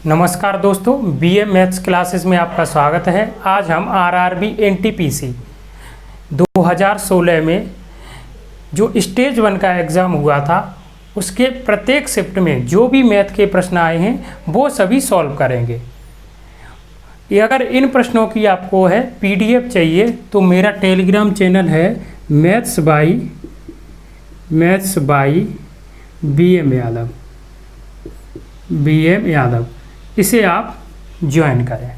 नमस्कार दोस्तों, BA maths classes में आपका स्वागत है। आज हम आरआरबी एनटीपीसी 2016 में जो स्टेज 1 का एग्ज़ाम हुआ था उसके प्रत्येक शिफ्ट में जो भी मैथ के प्रश्न आए हैं वो सभी सॉल्व करेंगे। अगर इन प्रश्नों की आपको है पीडीएफ चाहिए तो मेरा टेलीग्राम चैनल है मैथ्स बाई बीएम यादव, इसे आप ज्वाइन करें।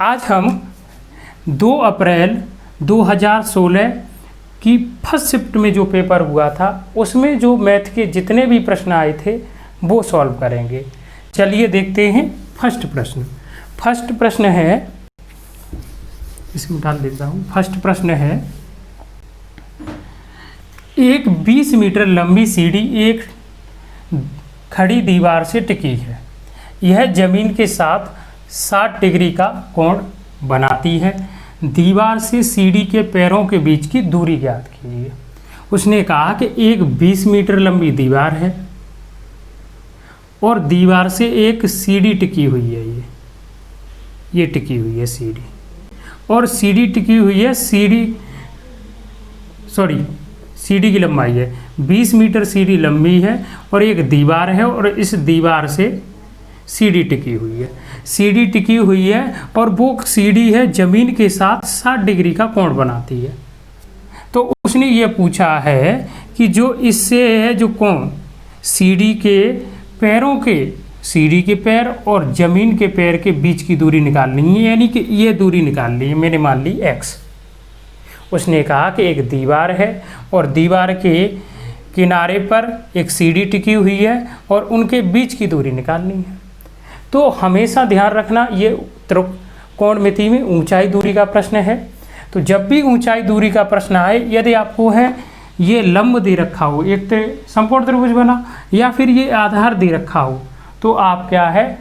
आज हम 2 अप्रैल 2016 की फर्स्ट शिफ्ट में जो पेपर हुआ था उसमें जो मैथ के जितने भी प्रश्न आए थे वो सॉल्व करेंगे। चलिए देखते हैं फर्स्ट प्रश्न है, इसमें डाल देता हूँ। फर्स्ट प्रश्न है, एक 20 मीटर लंबी सीढ़ी एक खड़ी दीवार से टिकी है। यह जमीन के साथ 60 डिग्री का कोण बनाती है। दीवार से सीढ़ी के पैरों के बीच की दूरी ज्ञात कीजिए। उसने कहा कि एक 20 मीटर लंबी दीवार है और दीवार से एक सीढ़ी टिकी हुई है। ये टिकी हुई है सीढ़ी, और सीढ़ी टिकी हुई है। सीढ़ी की लंबाई है 20 मीटर, सीढ़ी लंबी है और एक दीवार है और इस दीवार से सीढ़ी टिकी हुई है। सीढ़ी टिकी हुई है और वो सीढ़ी है जमीन के साथ 60 डिग्री का कोण बनाती है। तो उसने ये पूछा है कि जो इससे है जो कोण सीढ़ी के पैर और जमीन के पैर के बीच की दूरी निकालनी है, यानी कि ये दूरी निकालनी है। मैंने मान ली x। उसने कहा कि एक दीवार है और दीवार के किनारे पर एक सीढ़ी टिकी हुई है और उनके बीच की दूरी निकालनी है। तो हमेशा ध्यान रखना, ये त्रिकोणमिति में ऊंचाई दूरी का प्रश्न है। तो जब भी ऊंचाई दूरी का प्रश्न आए, यदि आपको है ये लंब दे रखा हो, एक समकोण त्रिभुज बना, या फिर ये आधार दे रखा हो, तो आप क्या है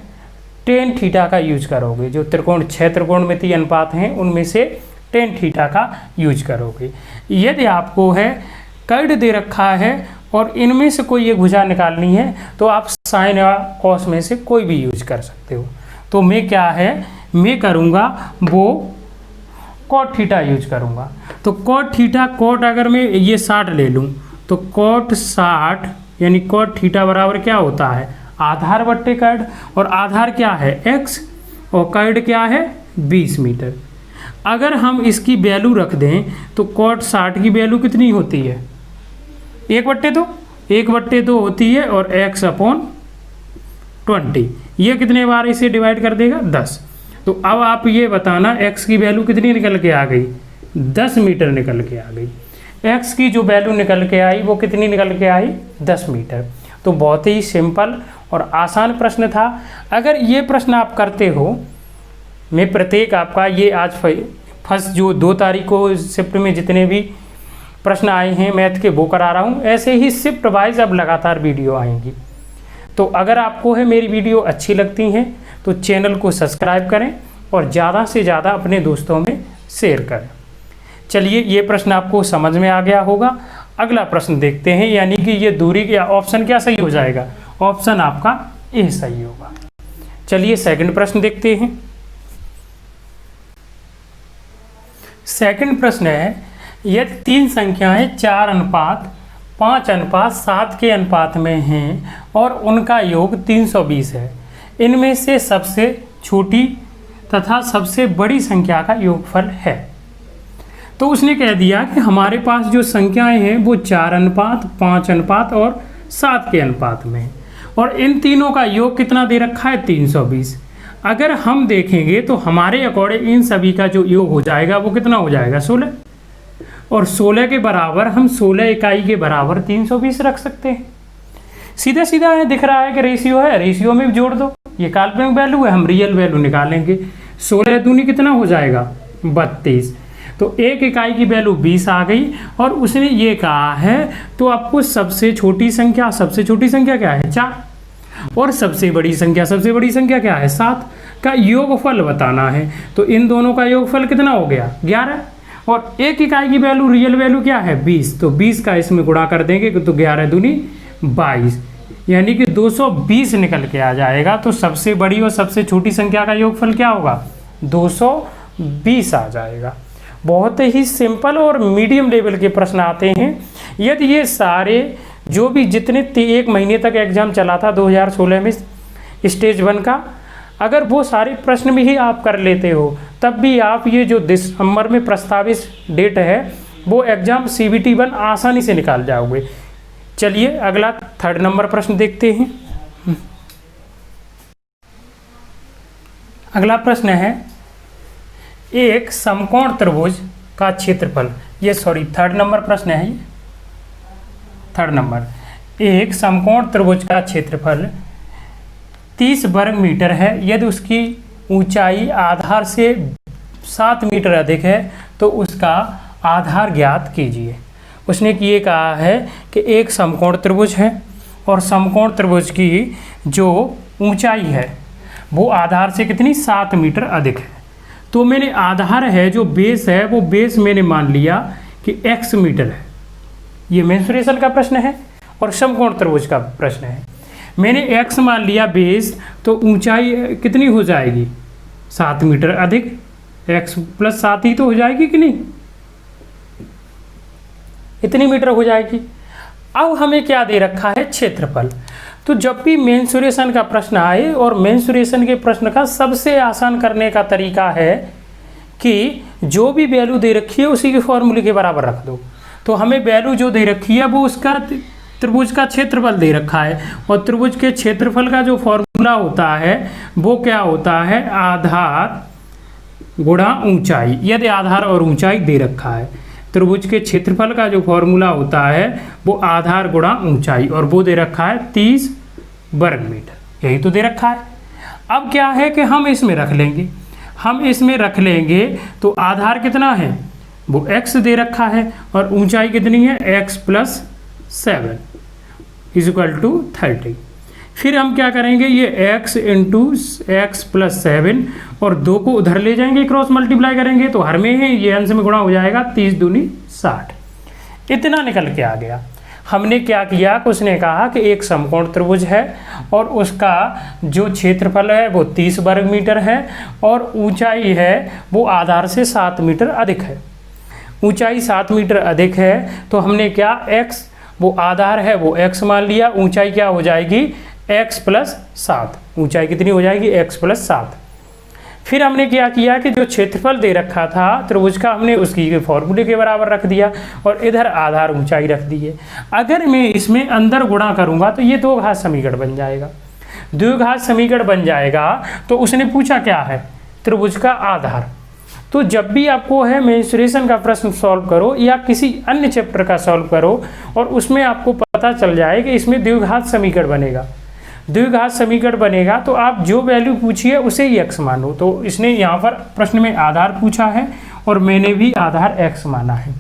tan थीटा का यूज करोगे। जो 6 त्रिकोणमिति अनुपात हैं उनमें से tan थीटा का यूज करोगे। यदि आपको है कर्ड दे रखा है और इनमें से कोई एक भुजा निकालनी है तो आप साइन या कॉस में से कोई भी यूज कर सकते हो। तो मैं करूँगा वो कॉट थीटा यूज करूँगा। तो कॉट थीटा, कॉट अगर मैं ये 60 ले लूँ तो कॉट 60 यानी कॉट थीटा बराबर क्या होता है, आधार बट्टे कर्ड, और आधार क्या है x और कर्ड क्या है 20 मीटर। अगर हम इसकी वैल्यू रख दें तो कॉट 60 की वैल्यू कितनी होती है, 1/2 होती है, और x/20 ये कितने बार इसे डिवाइड कर देगा 10। तो अब आप ये बताना x की वैल्यू कितनी निकल के आ गई, 10 मीटर निकल के आ गई। x की जो वैल्यू निकल के आई वो कितनी निकल के आई, 10 मीटर। तो बहुत ही सिंपल और आसान प्रश्न था। अगर ये प्रश्न आप करते हो, मैं प्रत्येक आपका ये आज फर्स्ट जो 2 तारीख को शिफ्ट में जितने भी प्रश्न आए हैं मैथ के वो करा रहा हूँ। ऐसे ही शिफ्ट वाइज अब लगातार वीडियो आएंगी। तो अगर आपको है मेरी वीडियो अच्छी लगती हैं तो चैनल को सब्सक्राइब करें और ज़्यादा से ज़्यादा अपने दोस्तों में शेयर करें। चलिए, ये प्रश्न आपको समझ में आ गया होगा। अगला प्रश्न देखते हैं, यानी कि ये दूरी का ऑप्शन क्या सही हो जाएगा, ऑप्शन आपका ए सही होगा। चलिए सेकंड प्रश्न देखते हैं। सेकंड प्रश्न है, यदि 3 संख्याएं 4:5:7 के अनुपात में हैं और उनका योग 320 है, इनमें से सबसे छोटी तथा सबसे बड़ी संख्या का योगफल है। तो उसने कह दिया कि हमारे पास जो संख्याएं हैं वो 4:5 और 7 के अनुपात में है और इन तीनों का योग कितना दे रखा है, 320। अगर हम देखेंगे तो हमारे अकॉर्डिंग इन सभी का जो योग हो जाएगा वो कितना हो जाएगा, 16, और 16 के बराबर हम 16 इकाई के बराबर 320 रख सकते हैं। सीधा सीधा है, दिख रहा है कि रेशियो है, रेशियो में भी जोड़ दो। ये काल्पनिक वैल्यू है, हम रियल वैल्यू निकालेंगे। 16 दूनी कितना हो जाएगा, 32। तो एक इकाई की वैल्यू 20 आ गई। और उसने ये कहा है तो आपको सबसे छोटी संख्या क्या है, 4, और सबसे बड़ी संख्या क्या है, 7 का योगफल बताना है। तो इन दोनों का योगफल कितना हो गया, 11। और एक इकाई की वैल्यू, रियल वैल्यू क्या है, 20। तो 20 का इसमें गुणा कर देंगे तो 11 दूनी 22। यानी कि 220 निकल के आ जाएगा। तो सबसे बड़ी और सबसे छोटी संख्या का योगफल क्या होगा? 220 आ जाएगा। बहुत ही सिंपल और मीडियम लेवल के प्रश्न आते हैं। यदि ये सारे जो भी जितने 1 महीने तक एग्जाम चला था 2016 में स्टेज 1 का, अगर वो सारे प्रश्न भी ही आप कर लेते हो, तब भी आप ये जो दिसंबर में प्रस्तावित डेट है वो एग्जाम CBT 1 आसानी से निकाल जाओगे। चलिए अगला 3rd नंबर प्रश्न देखते हैं। अगला प्रश्न है, एक समकोण त्रिभुज का क्षेत्रफल, ये 3rd नंबर प्रश्न है। ये 3rd नंबर, एक समकोण त्रिभुज का क्षेत्रफल 30 वर्ग मीटर है। यदि उसकी ऊंचाई आधार से 7 मीटर अधिक है तो उसका आधार ज्ञात कीजिए। उसने ये कहा है कि एक समकोण त्रिभुज है और समकोण त्रिभुज की जो ऊंचाई है वो आधार से कितनी? 7 मीटर अधिक है। तो मैंने आधार है जो बेस है वो बेस मैंने मान लिया कि x मीटर है। ये मेंसुरेशन का प्रश्न है और समकोण त्रिभुज का प्रश्न है। मैंने x मान लिया बेस, तो ऊंचाई कितनी हो जाएगी? 7 मीटर अधिक x + 7 ही तो हो जाएगी कि नहीं? इतनी मीटर हो जाएगी। अब हमें क्या दे रखा है? क्षेत्रफल। तो जब भी मेंसुरेशन का प्रश्न आए, और मेंसुरेशन के प्रश्न का सबसे आसान करने का तरीका है कि जो भी वैल्यू दे रखी है उसी के फॉर्मूले के बराबर रख दो। तो हमें वैल्यू जो दे रखी है वो उसका त्रिभुज का क्षेत्रफल दे रखा है, और त्रिभुज के क्षेत्रफल का जो फॉर्मूला होता है वो क्या होता है? आधार गुणा ऊंचाई। यदि आधार और ऊंचाई दे रखा है, त्रिभुज के क्षेत्रफल का जो फॉर्मूला होता है वो आधार गुणा ऊंचाई, और वो दे रखा है 30 वर्ग मीटर। यही तो दे रखा है। अब क्या है कि हम इसमें रख लेंगे, तो आधार कितना है? वो x दे रखा है, और ऊंचाई कितनी है? x + 7 = 30। फिर हम क्या करेंगे? ये x × x + 7 और 2 को उधर ले जाएंगे, क्रॉस मल्टीप्लाई करेंगे तो हर में है, ये अंश में गुणा हो जाएगा। 30 दूनी 60, इतना निकल के आ गया। हमने क्या किया कि उसने कहा कि एक समकोण त्रिभुज है और उसका जो क्षेत्रफल है वो 30 वर्ग मीटर है, और ऊंचाई है वो आधार से 7 मीटर अधिक है। ऊंचाई 7 मीटर अधिक है तो हमने क्या? x वो आधार है वो x मान लिया। ऊंचाई क्या हो जाएगी? x + 7। ऊंचाई कितनी हो जाएगी? x + 7। फिर हमने क्या किया कि जो क्षेत्रफल दे रखा था त्रिभुज का, हमने उसकी फॉर्मूले के बराबर रख दिया, और इधर आधार ऊंचाई रख दी है। अगर मैं इसमें अंदर गुणा करूंगा तो ये द्विघात समीकरण बन जाएगा। द्विघात समीकरण बन जाएगा तो उसने पूछा क्या है? त्रिभुज का आधार। तो जब भी आपको है मेंसुरेशन का प्रश्न सॉल्व करो या किसी अन्य चैप्टर का सॉल्व करो, और उसमें आपको पता चल जाए कि इसमें द्विघात समीकरण बनेगा, तो आप जो वैल्यू पूछिए उसे ही x मानो। तो इसने यहाँ पर प्रश्न में आधार पूछा है और मैंने भी आधार x माना है।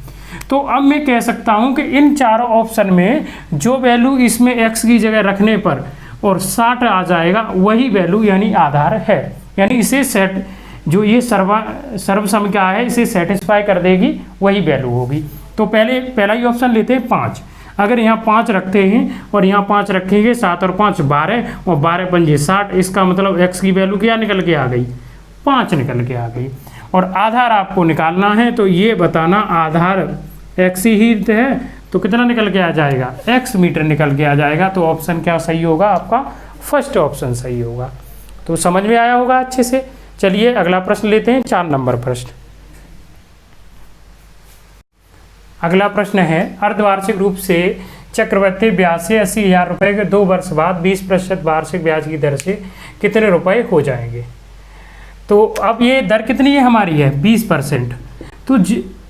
तो अब मैं कह सकता हूँ कि इन चारों ऑप्शन में जो वैल्यू इसमें x की जगह रखने पर और 60 आ जाएगा वही वैल्यू यानी आधार है। यानी इसे सेट, जो ये सर्वसम क्या है, इसे सेटिस्फाई कर देगी, वही वैल्यू होगी। तो पहला ही ऑप्शन लेते हैं 5। अगर यहाँ 5 रखते हैं और यहाँ 5 रखेंगे, 7 और 5 12, और 12 × 5 = 60। इसका मतलब x की वैल्यू क्या निकल के आ गई? 5 निकल के आ गई। और आधार आपको निकालना है तो ये बताना आधार x ही है, तो कितना निकल के आ जाएगा? x मीटर निकल के आ जाएगा। तो ऑप्शन क्या सही होगा? आपका फर्स्ट ऑप्शन सही होगा। तो समझ में आया होगा अच्छे से। चलिए अगला प्रश्न लेते हैं, 4 नंबर प्रश्न। अगला प्रश्न है, अर्धवार्षिक रूप से चक्रवृद्धि ब्याज से 80,000 रुपये के 2 वर्ष बाद 20% वार्षिक ब्याज की दर से कितने रुपए हो जाएंगे? तो अब ये दर कितनी है हमारी? है 20%। तो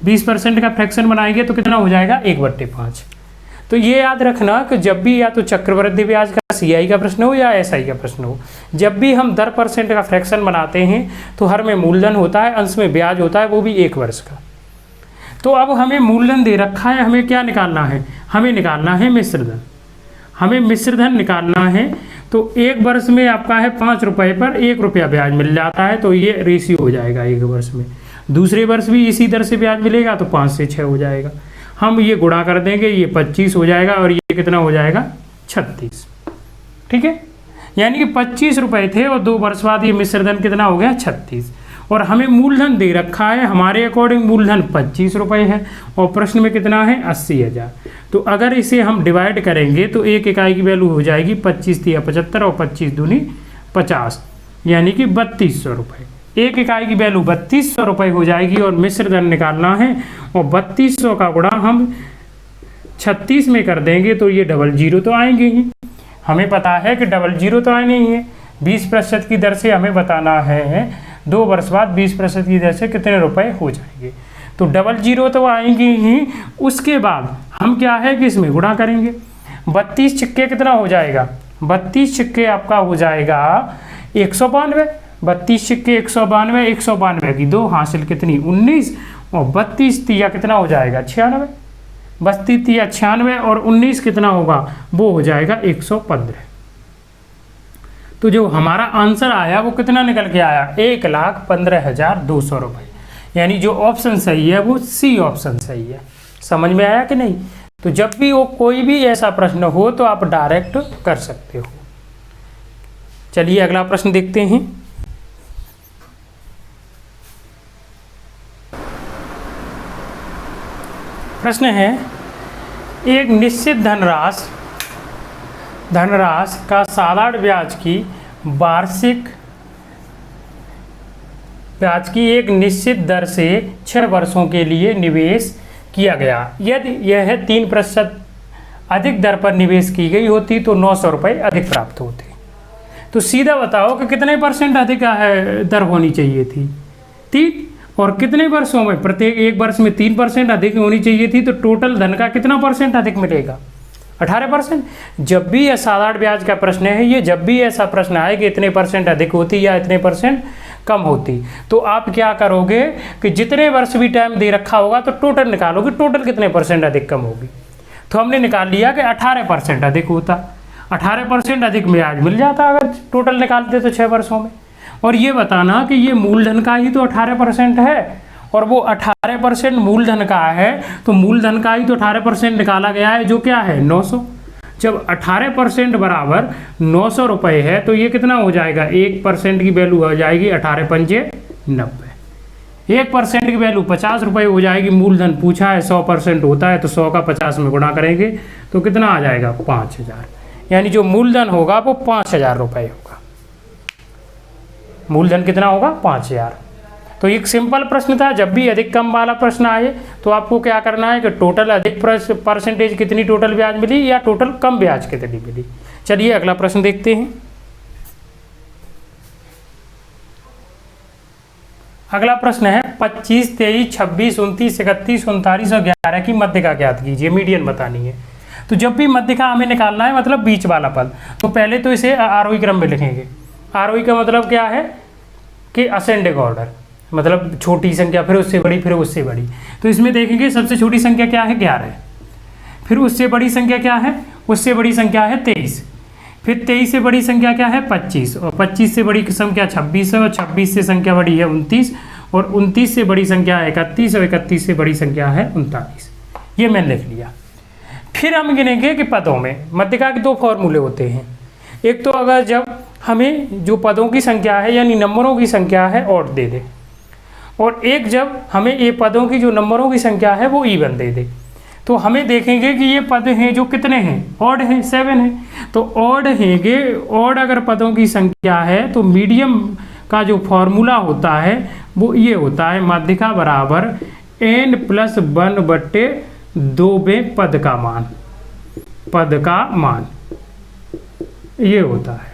20% का फ्रैक्शन बनाएंगे तो कितना हो जाएगा? 1/5। तो ये याद रखना कि जब भी या तो चक्रवृद्धि ब्याज का CI का प्रश्न हो या SI का प्रश्न हो, जब भी हम दर % का फ्रैक्शन बनाते हैं तो हर में मूलधन होता है, अंश में ब्याज होता है, वो भी 1 वर्ष का। तो अब हमें मूलधन दे रखा है, हमें क्या निकालना है? हमें निकालना है मिश्रधन। हमें मिश्रधन निकालना है। तो 1 वर्ष में आपका है 5 रुपये पर 1 रुपया ब्याज मिल जाता है, तो ये रेशियो हो जाएगा 1 वर्ष में। दूसरे वर्ष भी इसी दर से ब्याज मिलेगा तो 5 से 6 हो जाएगा। हम ये गुणा कर देंगे, ये 25 हो जाएगा और ये कितना हो जाएगा? 36। ठीक है, यानी कि 25 रुपये थे और 2 वर्ष बाद ये मिश्र धन कितना हो गया 36। और हमें मूलधन दे रखा है, हमारे अकॉर्डिंग मूलधन 25 रुपये है और प्रश्न में कितना है 80,000। तो अगर इसे हम डिवाइड करेंगे तो एक इकाई की वैल्यू हो जाएगी 25 तिया 75 और 25 दूनी 50, यानी कि 3200 रुपये। एक इकाई की वैल्यू 3200 रुपये हो जाएगी और मिश्र धन निकालना है और 3200 का गुणा हम 36 में कर देंगे तो ये 00 तो आएंगे ही। हमें पता है कि 00 तो आए नहीं है। 20% की दर से हमें बताना है 2 वर्ष बाद 20% की दर से कितने रुपए हो जाएंगे, तो 00 तो आएंगे ही। उसके बाद हम क्या है कि इसमें गुणा करेंगे। 32 छिक्के कितना हो जाएगा, 32 छिक्के आपका हो जाएगा 192। 32 छिक्के 192, 192 की 2 हासिल कितनी 19 और 32 तिया कितना हो जाएगा 96। 32 तिया 96 और 19 कितना होगा, वो हो जाएगा 115। तो जो हमारा आंसर आया वो कितना निकल के आया 1,15,200 रुपये, यानी जो ऑप्शन सही है वो सी ऑप्शन सही है। समझ में आया कि नहीं? तो जब भी वो कोई भी ऐसा प्रश्न हो तो आप डायरेक्ट कर सकते हो। चलिए अगला प्रश्न देखते हैं। प्रश्न है, एक निश्चित धनराशि का साधारण ब्याज की वार्षिक ब्याज की एक निश्चित दर से 6 वर्षों के लिए निवेश किया गया। यदि यह 3% अधिक दर पर निवेश की गई होती तो 900 रुपये अधिक प्राप्त होते। तो सीधा बताओ कि कितने % अधिक दर होनी चाहिए थी 3, और कितने वर्षों में, प्रत्येक एक वर्ष में 3% अधिक होनी चाहिए थी, तो टोटल धन का कितना % अधिक मिलेगा 18%। जब भी यह साधारण ब्याज का प्रश्न है, ये जब भी ऐसा प्रश्न आए कि इतने % अधिक होती या इतने % कम होती, तो आप क्या करोगे कि जितने वर्ष भी टाइम दे रखा होगा तो टोटल निकालोगे, टोटल कितने % अधिक कम होगी। तो हमने निकाल लिया कि 18% अधिक होता, 18% अधिक ब्याज मिल जाता अगर टोटल निकालते तो 6 वर्षों में। और ये बताना कि ये मूलधन का ही तो 18% है और वो 18% मूलधन का है, तो मूलधन का ही तो 18% निकाला गया है जो क्या है 900। जब 18% बराबर 900 रुपये है तो ये कितना हो जाएगा, 1% की वैल्यू हो जाएगी 18 पंजे 90। 1% की वैल्यू 50 रुपये हो जाएगी। मूलधन पूछा है 100% होता है तो 100 का 50 में गुणा करेंगे तो कितना आ जाएगा 5000, यानी जो मूलधन होगा वो 5000 रुपये होगा। मूलधन कितना होगा 5000। तो एक सिंपल प्रश्न था। जब भी अधिक कम वाला प्रश्न आए तो आपको क्या करना है कि टोटल अधिक % कितनी टोटल ब्याज मिली या टोटल कम ब्याज कितनी मिली। चलिए अगला प्रश्न देखते हैं। अगला प्रश्न है 25, 23, 26, 29, 31, 39 और 11 की मध्यका ज्ञात कीजिए। मीडियन बतानी है। तो जब भी मध्यका हमें निकालना है, मतलब बीच वाला पद, तो पहले तो इसे आरोही क्रम में लिखेंगे। आरोही का मतलब क्या है कि असेंडिंग ऑर्डर, मतलब छोटी संख्या फिर उससे बड़ी फिर उससे बड़ी। तो इसमें देखेंगे सबसे छोटी संख्या क्या है 11, फिर उससे बड़ी संख्या क्या है, उससे बड़ी संख्या है 23, फिर 23 से बड़ी संख्या क्या है 25, और 25 से बड़ी संख्या 26 है, और 26 से संख्या बड़ी है 29, और 29 से बड़ी संख्या है 31, और 31 से बड़ी संख्या है 39। ये मैंने लिख लिया। फिर हम गिनेंगे कि पदों में मध्यका के 2 फॉर्मूले होते हैं। एक तो अगर जब हमें जो पदों की संख्या है यानी नंबरों की संख्या है ऑड दे दे, और एक जब हमें ये पदों की जो नंबरों की संख्या है वो इवन दे दे। तो हमें देखेंगे कि ये पद हैं जो कितने हैं, ऑड हैं, 7 हैं। तो ऑड हैंगे, ऑड अगर पदों की संख्या है तो मीडियम का जो फॉर्मूला होता है वो ये होता है, माध्यिका बराबर n+1/2 पद का मान, पद का मान ये होता है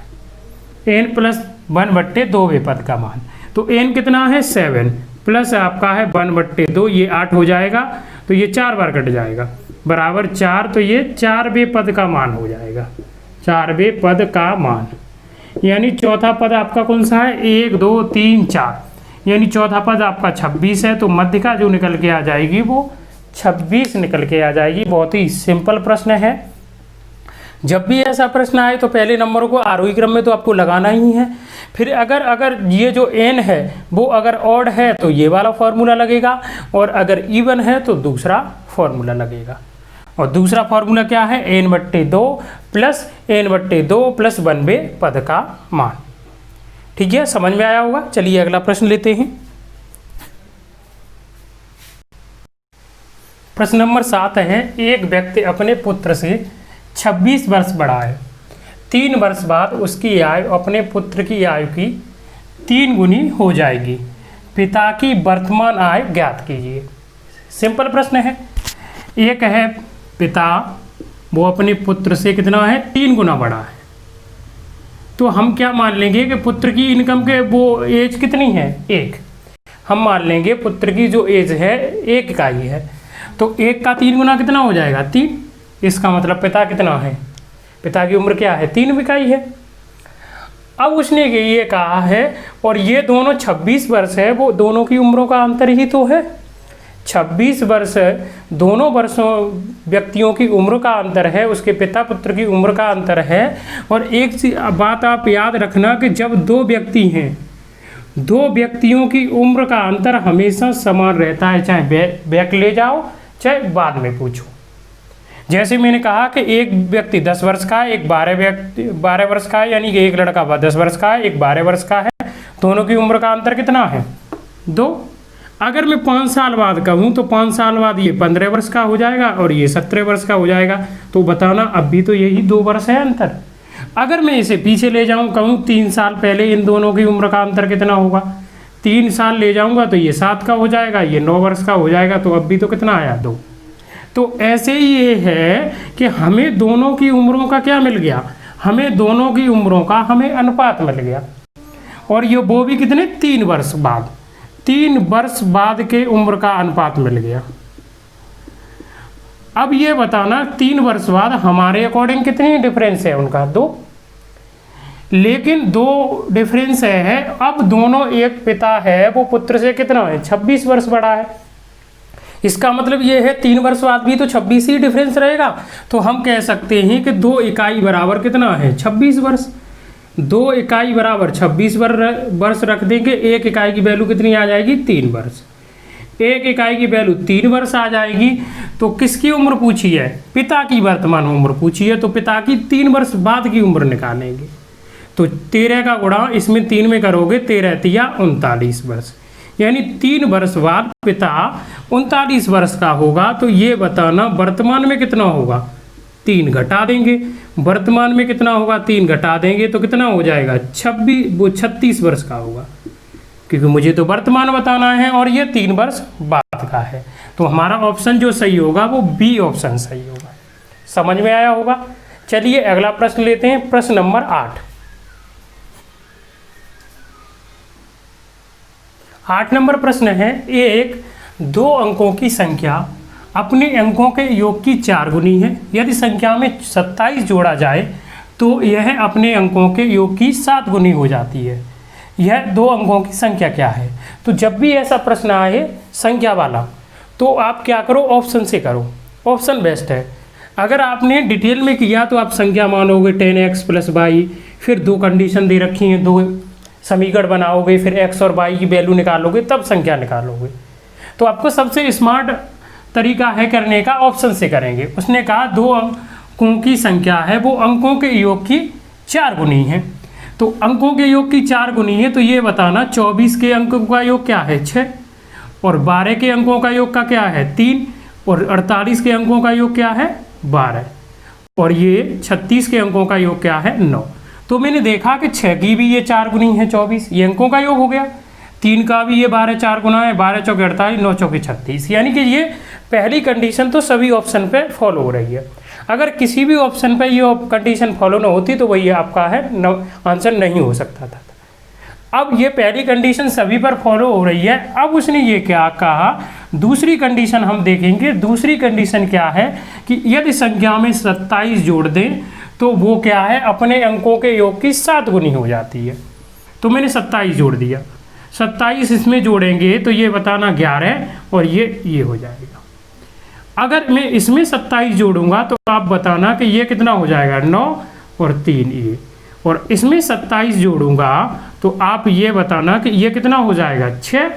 n+1/2 पद का मान। तो n कितना है 7 प्लस आपका है 1/2, ये 8 हो जाएगा, तो ये 4 बार कट जाएगा, बराबर 4, तो ये 4वें पद का मान हो जाएगा, 4वें पद का मान। यानी चौथा पद आपका कौन सा है 1, 2, 3, 4, यानी चौथा पद आपका 26 है। तो मध्यका जो निकल के आ जाएगी वो 26 निकल के आ जाएगी। बहुत ही सिंपल प्रश्न है। जब भी ऐसा प्रश्न आए तो पहले नंबर को आरोही क्रम में तो आपको लगाना ही है। फिर अगर ये जो n है वो अगर ऑड है तो ये वाला फॉर्मूला लगेगा, और अगर इवन है तो दूसरा फॉर्मूला लगेगा। और दूसरा फॉर्मूला क्या है, n/2 प्लस n/2 प्लस 1/, पद का मान। ठीक है, समझ में आया होगा। चलिए अगला प्रश्न लेते हैं। प्रश्न नंबर 7 है, एक व्यक्ति अपने पुत्र से 26 वर्ष बड़ा है। 3 वर्ष बाद उसकी आयु अपने पुत्र की आयु की 3 गुनी हो जाएगी। पिता की वर्तमान आय ज्ञात कीजिए। सिंपल प्रश्न है। एक है पिता, वो अपने पुत्र से कितना है, 3 गुना बड़ा है। तो हम क्या मान लेंगे कि पुत्र की इनकम के वो एज कितनी है, 1। हम मान लेंगे पुत्र की जो एज है 1 इकाई है, तो 1 का 3 गुना कितना हो जाएगा, 3। इसका मतलब पिता कितना है, पिता की उम्र क्या है, 3 इकाई है। अब उसने ये कहा है, और ये दोनों 26 वर्ष है, वो दोनों की उम्रों का अंतर ही तो है। 26 वर्ष दोनों वर्षों व्यक्तियों की उम्र का अंतर है, उसके पिता पुत्र की उम्र का अंतर है। और एक बात आप याद रखना कि जब 2 व्यक्ति हैं, 2 व्यक्तियों की उम्र का अंतर हमेशा समान रहता है, चाहे बैक ले जाओ चाहे बाद में पूछो। जैसे मैंने कहा कि एक व्यक्ति 10 वर्ष का है, एक 12 वर्ष का है, यानी कि एक लड़का 10 वर्ष का है, एक 12 वर्ष का है। दोनों की उम्र का अंतर कितना है, 2। अगर मैं 5 साल बाद कहूँ तो 5 साल बाद ये 15 वर्ष का हो जाएगा और ये 17 वर्ष का हो जाएगा। तो बताना अब भी तो यही 2 वर्ष है अंतर। अगर मैं इसे पीछे ले जाऊँ, कहूँ 3 साल पहले, इन दोनों की उम्र का अंतर कितना होगा, 3 साल ले जाऊँगा तो ये 7 का हो जाएगा, ये 9 वर्ष का हो जाएगा। तो अब भी तो कितना आया, 2। तो ऐसे ही ये है कि हमें दोनों की उम्रों का क्या मिल गया, हमें दोनों की उम्रों का हमें अनुपात मिल गया। और ये वो भी कितने, 3 वर्ष बाद, 3 वर्ष बाद के उम्र का अनुपात मिल गया। अब ये बताना 3 वर्ष बाद हमारे अकॉर्डिंग कितनी डिफरेंस है उनका, 2। लेकिन 2 डिफरेंस है। अब दोनों, एक पिता है वो पुत्र से कितना है, 26 वर्ष बड़ा है। इसका मतलब ये है 3 वर्ष बाद भी तो 26 ही डिफरेंस रहेगा। तो हम कह सकते हैं कि 2 इकाई बराबर कितना है, 26 वर्ष। 2 इकाई बराबर 26 वर्ष रख देंगे। 1 इकाई की वैल्यू कितनी आ जाएगी, 3 वर्ष। 1 इकाई की वैल्यू 3 वर्ष आ जाएगी। तो किसकी उम्र पूछी है, पिता की वर्तमान उम्र पूछी है। तो पिता की 3 वर्ष बाद की उम्र निकालेंगे। तो 13 का गुणा इसमें 3 में करोगे, 13 तिया 39 वर्ष, यानी 3 वर्ष बाद पिता 39 वर्ष का होगा। तो ये बताना वर्तमान में कितना होगा, 3 घटा देंगे। वर्तमान में कितना होगा, 3 घटा देंगे तो कितना हो जाएगा, 36 वर्ष का होगा, क्योंकि मुझे तो वर्तमान बताना है और ये 3 वर्ष बाद का है। तो हमारा ऑप्शन जो सही होगा वो बी ऑप्शन सही होगा। समझ में आया होगा। चलिए अगला प्रश्न लेते हैं, प्रश्न नंबर 8 नंबर प्रश्न है, एक 2 अंकों की संख्या अपने अंकों के योग की 4 गुनी है। यदि संख्या में 27 जोड़ा जाए तो यह अपने अंकों के योग की 7 गुनी हो जाती है। यह 2 अंकों की संख्या क्या है। तो जब भी ऐसा प्रश्न आए संख्या वाला, तो आप क्या करो, ऑप्शन से करो, ऑप्शन बेस्ट है। अगर आपने डिटेल में किया तो आप संख्या मानोगे 10x + y, फिर 2 कंडीशन दे रखी हैं, 2 समीकरण बनाओगे, फिर x और y की वैल्यू निकालोगे, तब संख्या निकालोगे। तो आपको सबसे स्मार्ट तरीका है करने का, ऑप्शन से करेंगे। उसने कहा 2 अंकों की संख्या है, वो अंकों के योग की 4 गुनी है। तो अंकों के योग की 4 गुनी है, तो ये बताना 24 के अंकों का योग क्या है, 6, और 12 के अंकों का योग का क्या है, 3, और 48 के अंकों का योग क्या है, 12, और ये 36 के अंकों का योग क्या है, 9। तो मैंने देखा कि 6 की भी ये 4 गुनी है 24, ये अंकों का योग हो गया। 3 का भी ये 12 4 गुना है, 12 चौके 48, 9 चौके 36, यानी कि ये पहली कंडीशन तो सभी ऑप्शन पे फॉलो हो रही है। अगर किसी भी ऑप्शन पे ये कंडीशन फॉलो ना होती तो वही आपका है आंसर नहीं हो सकता था। अब ये पहली कंडीशन सभी पर फॉलो हो रही है। अब उसने ये क्या कहा, दूसरी कंडीशन हम देखेंगे। दूसरी कंडीशन क्या है कि यदि संख्या में 27 जोड़ दें तो वो क्या है, अपने अंकों के योग की 7 गुनी हो जाती है। तो मैंने 27 जोड़ दिया, 27 इसमें जोड़ेंगे तो ये बताना 11, और ये हो जाएगा। अगर मैं इसमें 27 जोड़ूंगा तो आप बताना कि ये कितना हो जाएगा, 9 और 3 ये, और इसमें 27 जोड़ूंगा तो आप ये बताना कि ये कितना हो जाएगा, 6,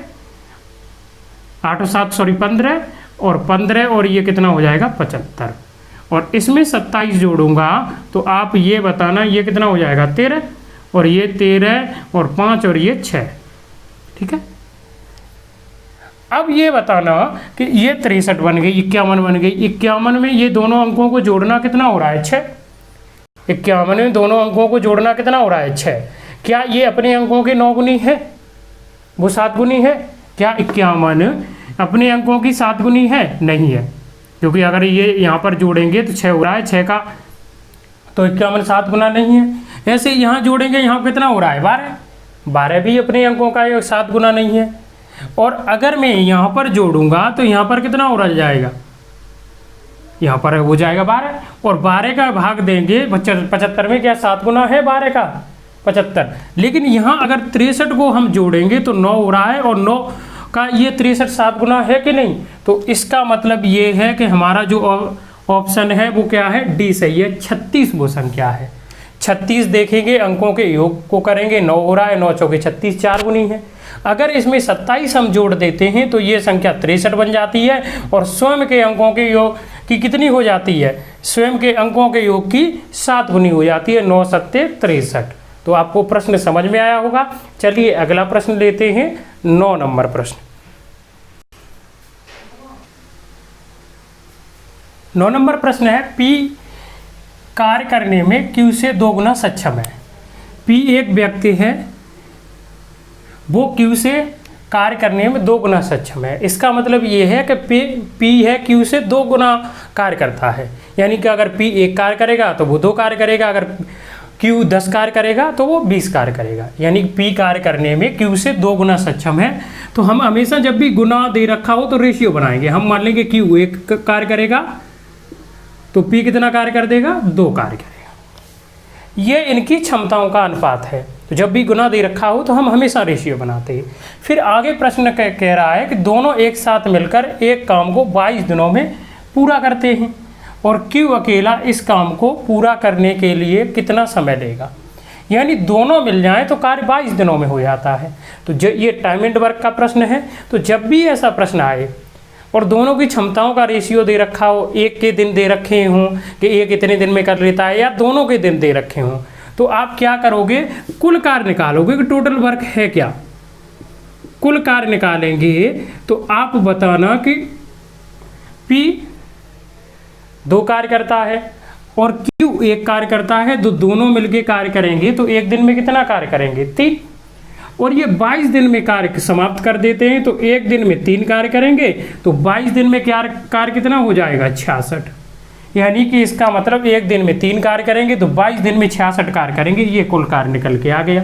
8 और 7 15, और 15, और ये कितना हो जाएगा, 75। और इसमें 27 जोड़ूंगा तो आप ये बताना ये कितना हो जाएगा 13, और ये 13 और 5 और ये 6, ठीक है। अब ये बताना कि ये 63 बन गई, 51 बन गई, 51 में ये दोनों अंकों को जोड़ना कितना हो रहा है 6, 51 में दोनों अंकों को जोड़ना कितना हो रहा है 6। क्या ये अपने अंकों के 9 गुनी है, वो 7 गुनी है? क्या 51 अपने अंकों की 7 गुनी है? नहीं है, क्योंकि अगर ये यहाँ पर जोड़ेंगे तो 6 हो रहा है 6 का, तो 51 7 गुना नहीं है। ऐसे यहाँ जोड़ेंगे, यहाँ कितना हो रहा है 12, 12 भी अपने अंकों का 7 गुना नहीं है। और अगर मैं यहाँ पर जोड़ूंगा तो यहाँ पर कितना हो जाएगा, यहाँ पर हो जाएगा 12, और 12 का भाग देंगे 75 में, क्या 7 गुना है 12 का 75। लेकिन यहाँ अगर 63 को हम जोड़ेंगे तो 9 हो रहा है, और 9 का ये 63 7 गुना है कि नहीं? तो इसका मतलब ये है कि हमारा जो ऑप्शन है वो क्या है, डी सही है, 36 वो संख्या है। 36 देखेंगे, अंकों के योग को करेंगे, 9 हो रहा है, 9 चौके 36, 4 गुनी है। अगर इसमें 27 हम जोड़ देते हैं तो ये संख्या 63 बन जाती है, और स्वयं के अंकों के योग की कितनी हो जाती है, स्वयं के अंकों के योग की 7 गुनी हो जाती है, 9 सत्ते 63। तो आपको प्रश्न समझ में आया होगा। चलिए अगला प्रश्न लेते हैं, 9 नंबर प्रश्न। 9 नंबर प्रश्न है, P कार्य करने में Q से 2 गुना सक्षम है। P एक व्यक्ति है, वो Q से कार्य करने में 2 गुना सक्षम है। इसका मतलब ये है कि P है Q से 2 गुना कार्य करता है, यानी कि अगर P 1 कार्य करेगा तो वो 2 कार्य करेगा, अगर Q 10 कार्य करेगा तो वो 20 कार्य करेगा। यानी P कार्य करने में Q से 2 गुना सक्षम है। तो हम हमेशा जब भी गुना दे रखा हो तो रेशियो बनाएंगे। हम मान लेंगे Q 1 कार्य करेगा तो P कितना कार्य कर देगा, 2 कार्य करेगा। ये इनकी क्षमताओं का अनुपात है। तो जब भी गुना दे रखा हो तो हम हमेशा रेशियो बनाते हैं। फिर आगे प्रश्न कह रहा है कि दोनों एक साथ मिलकर एक काम को 22 दिनों में पूरा करते हैं, और Q अकेला इस काम को पूरा करने के लिए कितना समय लेगा। यानी दोनों मिल जाएं तो कार्य 22 दिनों में हो जाता है। तो ये टाइम एंड वर्क का प्रश्न है। तो जब भी ऐसा प्रश्न आए और दोनों की क्षमताओं का रेशियो दे रखा हो, एक के दिन दे रखे हों कि एक इतने दिन में कर लेता है, या दोनों के दिन दे रखे हों, तो आप क्या करोगे, कुल कार्य निकालोगे कि टोटल वर्क है क्या। कुल कार्य निकालेंगे तो आप बताना कि P 2 कार्य करता है और Q 1 कार्य करता है, तो दोनों मिलके कार्य करेंगे तो एक दिन में कितना कार्य करेंगे, 3। और ये 22 दिन में कार्य समाप्त कर देते हैं, तो एक दिन में 3 कार्य करेंगे, तो 22 दिन में कार्य कितना हो जाएगा, 66। यानी कि इसका मतलब एक दिन में 3 कार्य करेंगे तो 22 दिन में 66 कार्य करेंगे। ये कुल कार्य निकल के आ गया।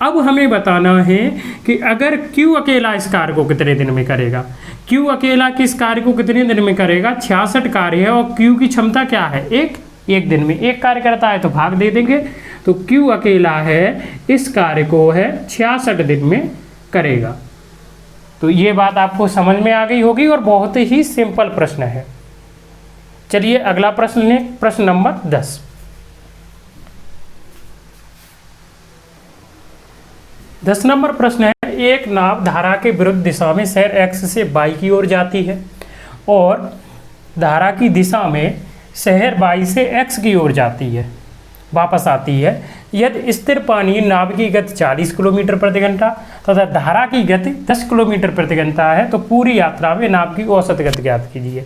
अब हमें बताना है कि अगर Q अकेला इस कार्य को कितने दिन में करेगा। Q अकेला किस कार्य को कितने दिन में करेगा, 66 कार्य है, और Q की क्षमता क्या है, एक दिन में 1 कार्य करता है, तो भाग दे देंगे। तो Q अकेला है इस कार्य को है 66 दिन में करेगा। तो ये बात आपको समझ में आ गई होगी, और बहुत ही सिंपल प्रश्न है। चलिए अगला प्रश्न लें, प्रश्न नंबर 10। 10 नंबर प्रश्न है, एक नाव धारा के विरुद्ध दिशा में शहर X से Y की ओर जाती है, और धारा की दिशा में शहर Y से X की ओर जाती है, वापस आती है। यदि स्थिर पानी नाव की गति 40 किलोमीटर प्रति घंटा तथा धारा की गति 10 किलोमीटर प्रति घंटा है, तो पूरी यात्रा में नाव की औसत गति ज्ञात कीजिए।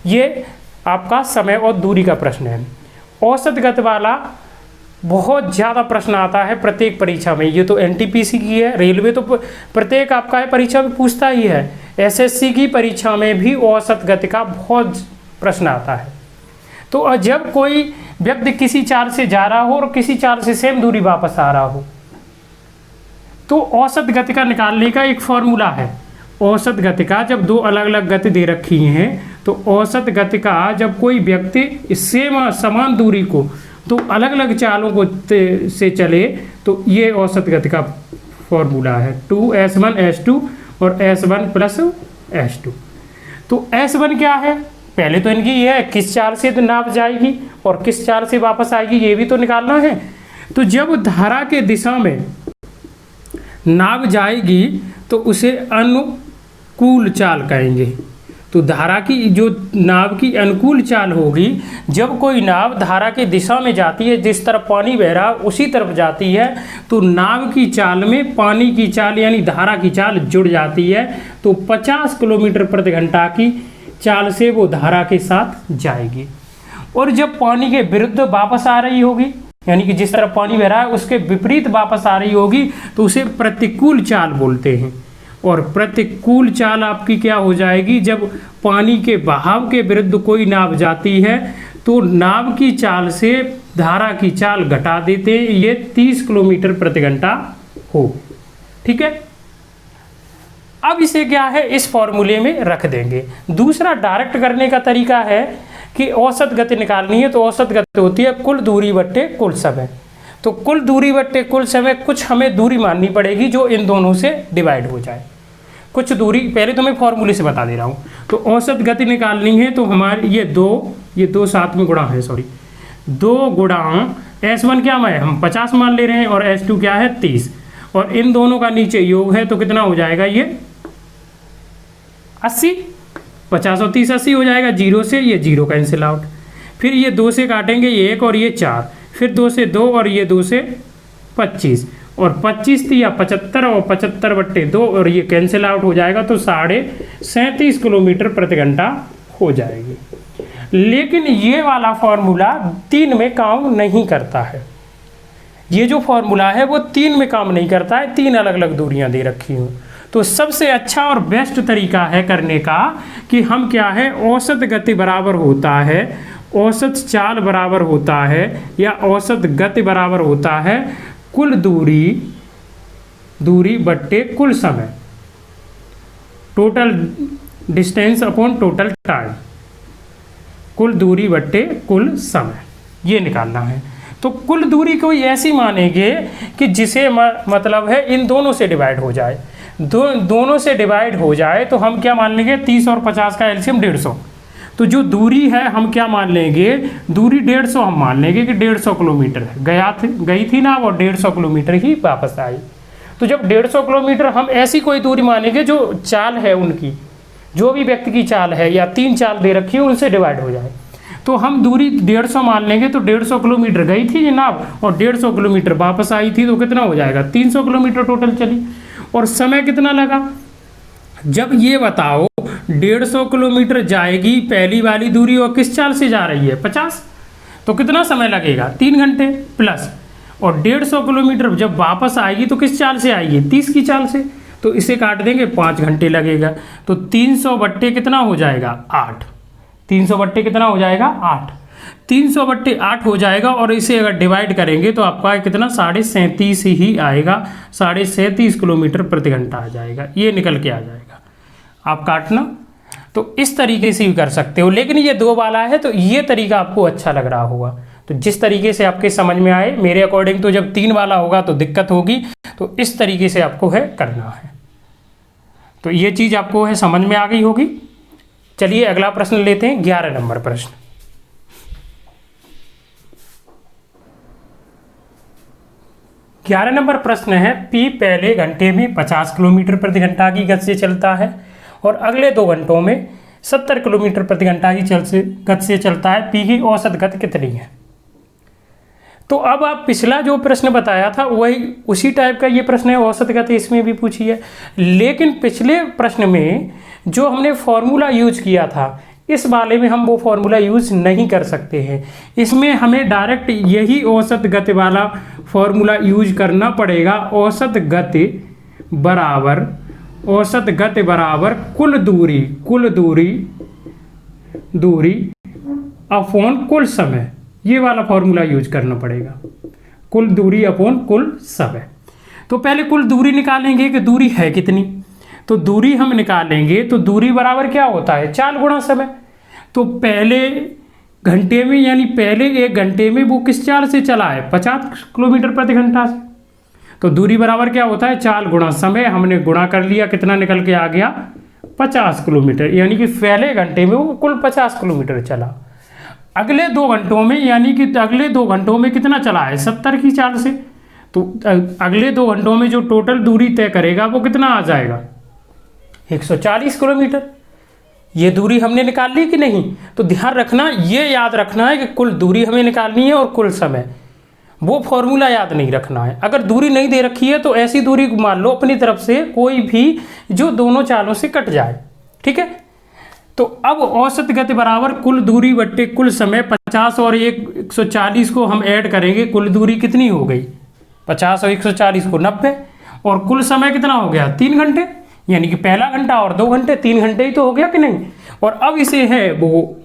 ये आपका समय और दूरी का प्रश्न है। औसत गति वाला बहुत ज़्यादा प्रश्न आता है प्रत्येक परीक्षा में। ये तो NTPC की है, रेलवे तो प्रत्येक आपका है परीक्षा में पूछता ही है। SSC की परीक्षा में भी औसत गति का बहुत प्रश्न आता है। तो जब कोई व्यक्ति किसी चाल से जा रहा हो और किसी चाल से सेम दूरी वापस आ रहा हो, तो औसत गति का निकालने का एक फॉर्मूला है। औसत गति का जब 2 अलग अलग गति दे रखी हैं, तो औसत गति का जब कोई व्यक्ति सेम समान दूरी को तो अलग अलग चालों को से चले, तो ये औसत गति का फॉर्मूला है 2S1 S2 और S1 प्लस S2। तो S1 क्या है, पहले तो इनकी ये है किस चाल से नाव जाएगी और किस चाल से वापस आएगी, ये भी तो निकालना है। तो जब धारा के दिशा में नाव जाएगी तो उसे अनुकूल चाल कहेंगे। तो धारा की जो नाव की अनुकूल चाल होगी, जब कोई नाव धारा की दिशा में जाती है, जिस तरफ पानी बह रहा उसी तरफ जाती है, तो नाव की चाल में पानी की चाल यानी धारा की चाल जुड़ जाती है। तो 50 किलोमीटर प्रति घंटा की चाल से वो धारा के साथ जाएगी। और जब पानी के विरुद्ध वापस आ रही होगी, यानी कि जिस तरफ पानी बह रहा है उसके विपरीत वापस आ रही होगी, तो उसे प्रतिकूल चाल बोलते हैं। और प्रतिकूल चाल आपकी क्या हो जाएगी, जब पानी के बहाव के विरुद्ध कोई नाव जाती है तो नाव की चाल से धारा की चाल घटा देते हैं, ये 30 किलोमीटर प्रति घंटा हो। ठीक है, अब इसे क्या है, इस फॉर्मूले में रख देंगे। दूसरा डायरेक्ट करने का तरीका है कि औसत गति निकालनी है, तो औसत गति होती है कुल दूरी बट्टे कुल समय। तो कुल दूरी बट्टे कुल समय, कुछ हमें दूरी माननी पड़ेगी जो इन दोनों से डिवाइड हो जाए। कुछ दूरी पहले तो मैं फॉर्मूले से बता दे रहा हूँ। तो औसत गति निकालनी है तो हमारे ये दो साथ में गुणा है, सॉरी 2 गुणा S1 क्या है, हम 50 मान ले रहे हैं, और S2 क्या है 30, और इन दोनों का नीचे योग है तो कितना हो जाएगा, ये 80। 50 और 30 80 हो जाएगा, 0 से ये 0 कैंसिल आउट। फिर ये 2 से काटेंगे, ये 1 और ये 4, फिर 2 से 2 और ये 2 से 25, और 25 थी या 75, और 75 बट्टे 2 और ये कैंसिल आउट हो जाएगा, तो 37.5 किलोमीटर प्रति घंटा हो जाएगी। लेकिन ये वाला फॉर्मूला 3 में काम नहीं करता है। ये जो फॉर्मूला है वो 3 में काम नहीं करता है, 3 अलग अलग दूरियां दे रखी हूँ। तो सबसे अच्छा और बेस्ट तरीका है करने का कि हम क्या है, औसत गति बराबर होता है, औसत चाल बराबर होता है, या औसत गति बराबर होता है कुल दूरी बट्टे कुल समय, total distance upon total time, कुल दूरी बट्टे कुल समय, ये निकालना है। तो कुल दूरी कोई ऐसी मानेंगे कि जिसे मतलब है इन दोनों से डिवाइड हो जाए, दोनों से डिवाइड हो जाए, तो हम क्या मान लेंगे, 30 और 50 का एलसीएम 150। तो जो दूरी है हम क्या मान लेंगे, दूरी 150 हम मान लेंगे कि 150 किलोमीटर है, गई थी ना, और 150 किलोमीटर ही वापस आई। तो जब 150 किलोमीटर हम ऐसी कोई दूरी मानेंगे जो चाल है उनकी, जो भी व्यक्ति की चाल है या 3 चाल दे रखी है उनसे डिवाइड हो जाए, तो हम दूरी 150 मान लेंगे। तो 150 किलोमीटर गई थी जनाब और 150 किलोमीटर वापस आई थी, तो कितना हो जाएगा, 300 किलोमीटर टोटल चली। और समय कितना लगा, जब ये बताओ 150 किलोमीटर जाएगी पहली वाली दूरी और किस चाल से जा रही है 50, तो कितना समय लगेगा, 3 घंटे प्लस। और 150 किलोमीटर जब वापस आएगी तो किस चाल से आएगी, 30 की चाल से, तो इसे काट देंगे, 5 घंटे लगेगा। तो 300 बट्टे कितना हो जाएगा, 8। 300 बट्टे कितना हो जाएगा, 8। 300 बट्टे 8 हो जाएगा, और इसे अगर डिवाइड करेंगे तो आपका कितना, 37.5 ही आएगा, 37.5 किलोमीटर प्रति घंटा आ जाएगा, ये निकल के आ जाएगा। आप काटना, तो इस तरीके से भी कर सकते हो, लेकिन ये 2 वाला है तो ये तरीका आपको अच्छा लग रहा होगा। तो जिस तरीके से आपके समझ में आए, मेरे अकॉर्डिंग तो जब 3 वाला होगा तो दिक्कत होगी, तो इस तरीके से आपको है करना है। तो ये चीज़ आपको है समझ में आ गई होगी। चलिए अगला प्रश्न लेते हैं, 11 नंबर प्रश्न। 11 नंबर प्रश्न है, P पहले घंटे में 50 किलोमीटर प्रति घंटा की गति से चलता है और अगले 2 घंटों में 70 किलोमीटर प्रति घंटा की गति से चलता है, P की औसत गति कितनी है। तो अब आप पिछला जो प्रश्न बताया था वही उसी टाइप का ये प्रश्न है, औसत गति इसमें भी पूछी है, लेकिन पिछले प्रश्न में जो हमने फॉर्मूला यूज किया था इस वाले में हम वो फॉर्मूला यूज नहीं कर सकते हैं। इसमें हमें डायरेक्ट यही औसत गति वाला फॉर्मूला यूज करना पड़ेगा। औसत गति बराबर कुल दूरी अपॉन कुल समय, ये वाला फॉर्मूला यूज करना पड़ेगा, कुल दूरी अपॉन कुल समय। तो पहले कुल दूरी निकालेंगे कि दूरी है कितनी, तो दूरी हम निकालेंगे तो दूरी बराबर क्या होता है, चाल गुणा समय। तो पहले घंटे में यानी पहले 1 घंटे में वो किस चाल से चला है, 50 किलोमीटर प्रति घंटा से, तो दूरी बराबर क्या होता है, चाल गुणा समय। हमने गुणा कर लिया, कितना निकल के आ गया, 50 किलोमीटर, यानी कि पहले घंटे में वो कुल 50 किलोमीटर चला। अगले 2 घंटों में यानी कि अगले 2 घंटों में कितना चला है, 70 की चाल से, तो अगले 2 घंटों में जो टोटल दूरी तय करेगा वो कितना आ जाएगा, 140 किलोमीटर। ये दूरी हमने निकाल ली कि नहीं। तो ध्यान रखना, ये याद रखना है कि कुल दूरी हमें निकालनी है और कुल समय, वो फॉर्मूला याद नहीं रखना है। अगर दूरी नहीं दे रखी है तो ऐसी दूरी मान लो अपनी तरफ से कोई भी जो दोनों चालों से कट जाए, ठीक है। तो अब औसत गति बराबर कुल दूरी बट्टे कुल समय, 50 और 140 को हम ऐड करेंगे, कुल दूरी कितनी हो गई 50 और 140 को 90, और कुल समय कितना हो गया 3 घंटे, यानी कि पहला घंटा और 2 घंटे, 3 घंटे ही तो हो गया कि नहीं। और अब इसे है वो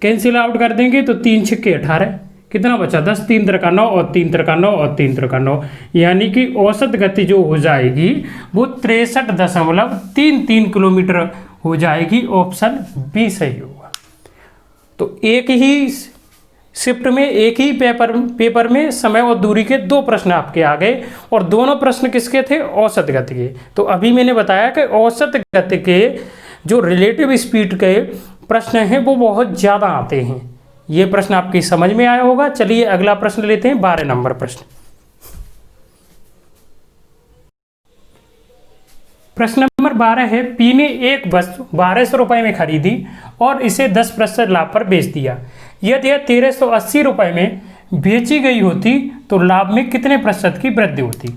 कैंसिल आउट कर देंगे तो 3 छक्के 18, कितना बचा 10, 3 त्रिका 9 और 3 त्रिका 9 और 3 त्रिका 9, यानी कि औसत गति जो हो जाएगी वो 63.33 किलोमीटर हो जाएगी। ऑप्शन बी सही होगा। तो एक ही शिफ्ट में एक ही पेपर में समय और दूरी के 2 प्रश्न आपके आ गए, और दोनों प्रश्न किसके थे, औसत गति के। तो अभी मैंने बताया कि औसत गति के जो रिलेटिव स्पीड के प्रश्न हैं वो बहुत ज़्यादा आते हैं। ये प्रश्न आपकी समझ में आया होगा। चलिए अगला प्रश्न लेते हैं, 12 नंबर प्रश्न। प्रश्न नंबर 12 है, पी ने एक वस्तु 1200 रुपये में खरीदी और इसे 10% लाभ पर बेच दिया। यदि यह 1380 रुपये में बेची गई होती तो लाभ में कितने प्रतिशत की वृद्धि होती।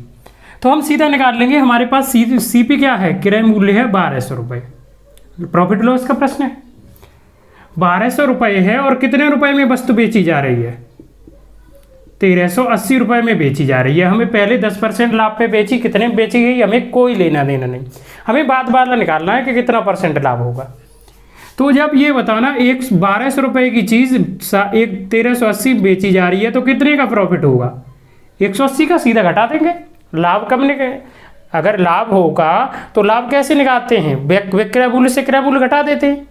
तो हम सीधा निकाल लेंगे, हमारे पास सीपी क्या है, क्रय मूल्य है 1200 रुपये, प्रॉफिट लॉस का प्रश्न है। 1200 रुपये है और कितने रुपए में वस्तु बेची जा रही है, 1380 रुपये में बेची जा रही है। हमें पहले 10% लाभ पे बेची, कितने में बेची गई हमें कोई लेना देना नहीं, हमें बाद वाला निकालना है कि कितना % लाभ होगा। तो जब ये बताना एक 1200 रुपये की चीज़ एक 1380 बेची जा रही है तो कितने का प्रॉफिट होगा, 180 का, सीधा घटा देंगे। लाभ कब अगर लाभ होगा तो लाभ कैसे निकालते हैं, विक्रय मूल्य से क्रय मूल्य घटा देते हैं।